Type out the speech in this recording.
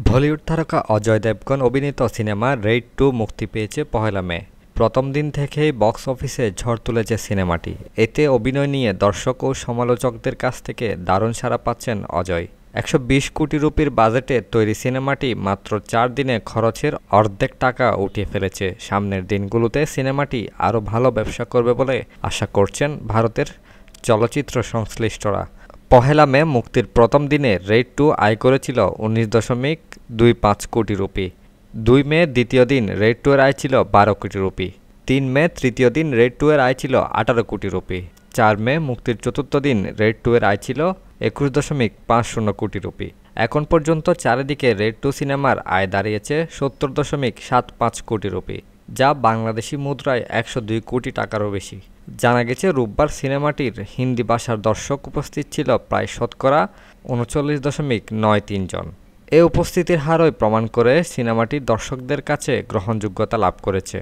বলিউড তারকা অজয় দেবগন অভিনীত cinema Raid 2 মুক্তি পেয়েছে পহেলা মে। প্রথম দিন থেকেই বক্স অফিসে ঝড় তুলেছে সিনেমাটি। এতে অভিনয় নিয়ে দর্শক ও সমালোচকদের কাছ থেকে দারুণ সাড়া পাচ্ছেন অজয়। ১২০ কোটি রুপির বাজেটে তৈরি সিনেমাটি মাত্র ৪ দিনে খরচের অর্ধেক টাকা উঠিয়ে ফেলেছে। সামনের দিনগুলোতে সিনেমাটি আরও ভালো ব্যবসা করবে বলে আশা করছেন ভারতের চলচ্চিত্র সংশ্লিষ্টরা। পহেলা মে মুক্তির প্রথম দিনে রেইড 2 আয় করেছিল ১৯.২৫ কোটি রুপি। ২ মে দ্বিতীয় দিন রেইড 2 এর আয় ছিল ১২ কোটি রুপি। ৩ মে তৃতীয় দিন রেইড 2 এর আয় ছিল ১৮ কোটি রুপি। ৪ মে মুক্তির চতুর্থ দিন রেইড 2 এর আয় ছিল ২১.৫০ কোটি রুপি। এখন পর্যন্ত চারিদিকে রেইড 2 সিনেমার আয় দাঁড়িয়েছে ৭০.৭৫ কোটি রুপি, যা বাংলাদেশি মুদ্রায় ১০২ কোটি টাকারও বেশি। জানা গেছে রোববার সিনেমাটির হিন্দি ভাষার দর্শক উপস্থিত ছিল প্রায় শতকরা ৩৯.৯৩ জন। এ উপস্থিতির হারই প্রমাণ করে সিনেমাটি দর্শকদের কাছে গ্রহণযোগ্যতা লাভ করেছে।